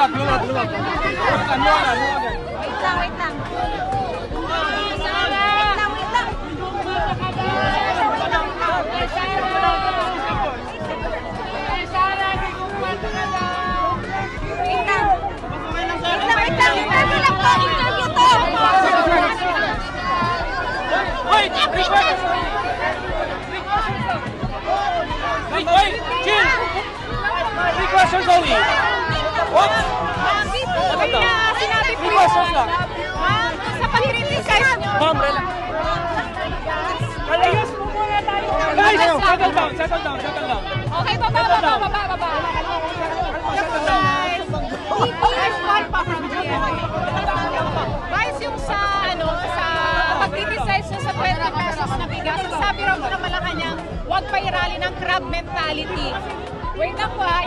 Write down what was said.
Luwag. Luwag. Wait lang. Wait lang. Wait, chill. Three questions only. What? Sinabi po Three questions lang. sa pag-criticize nyo. Ma'am, relax. Ayos mo muna tayo. Guys, settle down. Okay, baba. Guys, yung sa pag-criticize nyo sa 20 pesos na bigas, sabi raw po ng Malacanang, huwag pairali ng crab mentality. Wait lang po ha,